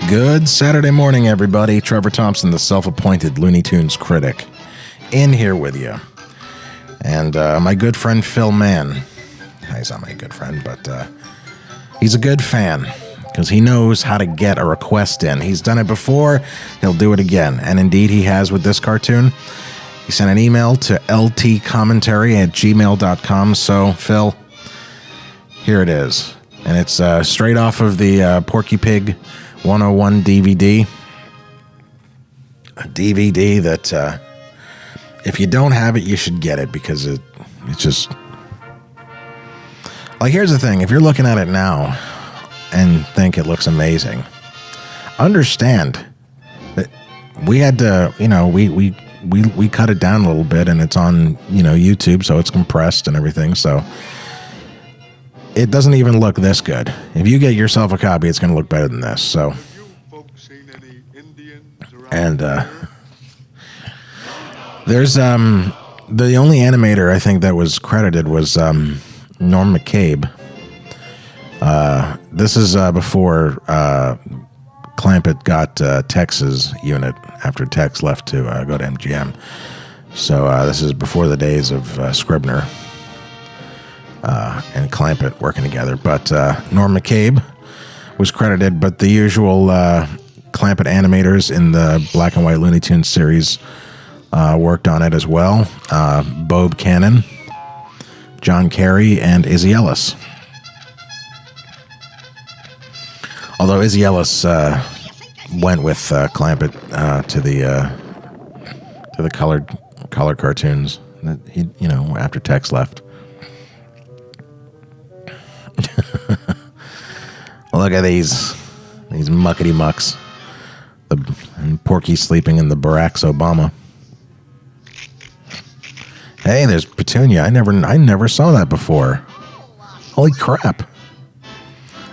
Good Saturday morning, everybody. Trevor Thompson, the self-appointed Looney Tunes Critic, in here with you. And my good friend Phil Mann. He's not my good friend, but he's a good fan because he knows how to get a request in. He's done it before. He'll do it again. And indeed, he has with this cartoon. He sent an email to ltcommentary@gmail.com. So, Phil, here it is. And it's straight off of the Porky Pig 101 DVD. A DVD that, if you don't have it, you should get it because it's just... Like, here's the thing. If you're looking at it now and think it looks amazing, understand that we had to, we cut it down a little bit, and it's on, YouTube, so it's compressed and everything, so it doesn't even look this good. If you get yourself a copy, it's going to look better than this, so. And, there's, the only animator I think that was credited was, Norm McCabe. This is, before, Clampett got, Tex's unit after Tex left to, go to MGM. So, this is before the days of, Scribner. And Clampett working together. But Norm McCabe was credited, but the usual Clampett animators in the black and white Looney Tunes series worked on it as well. Bob Cannon, John Carey, and Izzy Ellis. Although Izzy Ellis went with Clampett to the color cartoons that he, after Tex left. Look at these muckety mucks. And Porky sleeping in the Barack's Obama. Hey, there's Petunia. I never saw that before. Holy crap.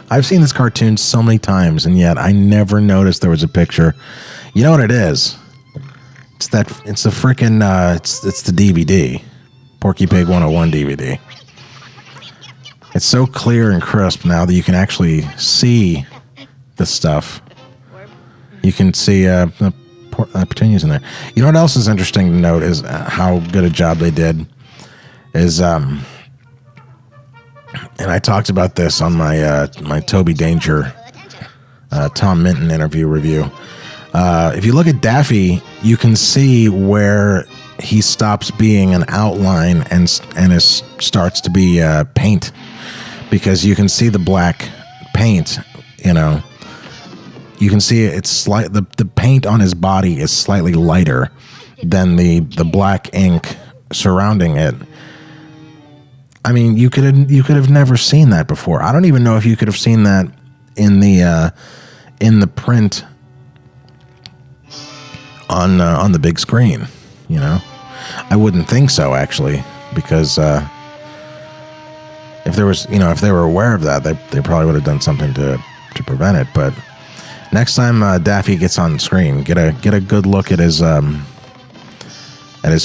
I've seen this cartoon so many times, and yet I never noticed there was a picture. You know what it is? It's the freaking it's the DVD. Porky Pig 101 DVD. It's so clear and crisp now that you can actually see the stuff. You can see Petunia's in there. You know what else is interesting to note is how good a job they did is, and I talked about this on my my Toby Danger Tom Minton interview review. If you look at Daffy, you can see where he stops being an outline and starts to be paint. Because you can see the black paint, you can see it's the paint on his body is slightly lighter than the black ink surrounding it. I mean, you could have never seen that before. I don't even know if you could have seen that in the print on the big screen. I wouldn't think so actually, because. If there was, if they were aware of that, they probably would have done something to prevent it. But next time Daffy gets on screen, get a good look at his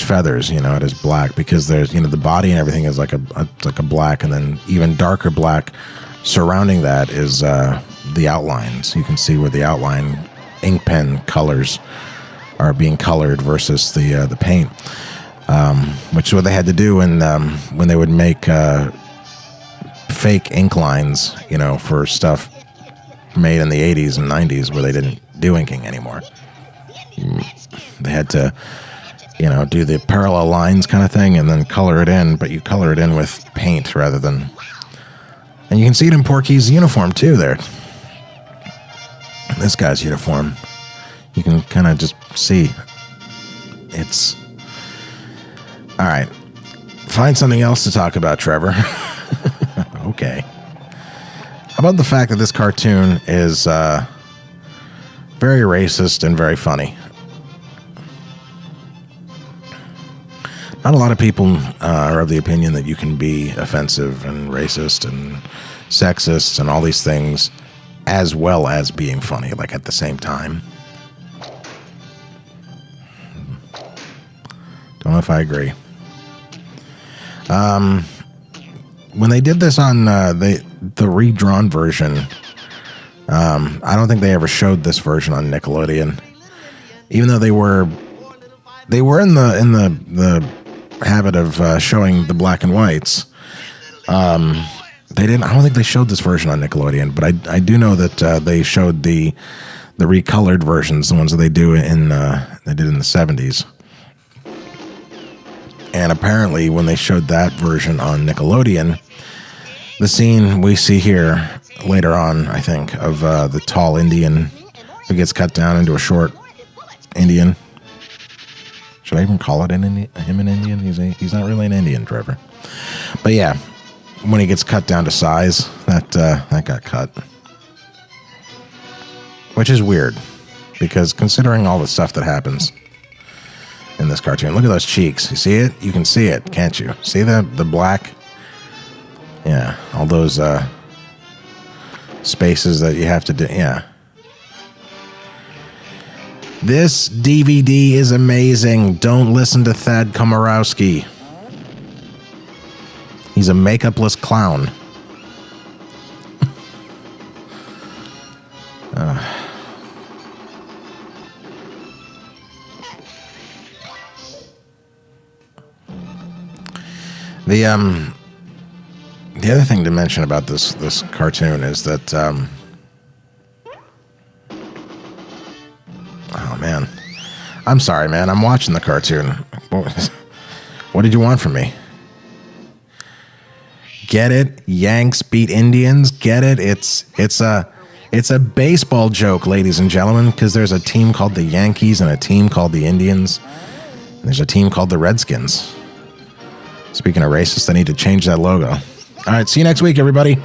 feathers, at his black, because there's the body and everything is like a black, and then even darker black surrounding that is the outlines. You can see where the outline ink pen colors are being colored versus the paint, which is what they had to do when they would make. Fake ink lines, for stuff made in the 80s and 90s where they didn't do inking anymore. They had to, do the parallel lines kind of thing and then color it in, but you color it in with paint rather than... And you can see it in Porky's uniform, too, there. This guy's uniform. You can kind of just see. It's... All right. Find something else to talk about, Trevor. Okay. How about the fact that this cartoon is very racist and very funny? Not a lot of people are of the opinion that you can be offensive and racist and sexist and all these things as well as being funny, like at the same time. Don't know if I agree. When they did this on the redrawn version I don't think they ever showed this version on Nickelodeon, even though they were in the habit of showing the black and whites. They didn't. I don't think they showed this version on Nickelodeon, but I do know that they showed the recolored versions, the ones that they did in the 70s. And apparently, when they showed that version on Nickelodeon, the scene we see here later on, I think, of the tall Indian who gets cut down into a short Indian. Should I even call it him an Indian? He's not really an Indian, Trevor. But yeah, when he gets cut down to size, that got cut. Which is weird, because considering all the stuff that happens in this cartoon, look at those cheeks. You see it? You can see it, can't you? See the black? Yeah, all those spaces that you have to do. Yeah. This DVD is amazing. Don't listen to Thad Komorowski. He's a makeupless clown. The other thing to mention about this cartoon is that oh man, I'm sorry, man. I'm watching the cartoon. What did you want from me? Get it? Yanks beat Indians. Get it? It's a baseball joke, ladies and gentlemen, because there's a team called the Yankees and a team called the Indians. And there's a team called the Redskins. Speaking of racist, I need to change that logo. All right, see you next week, everybody.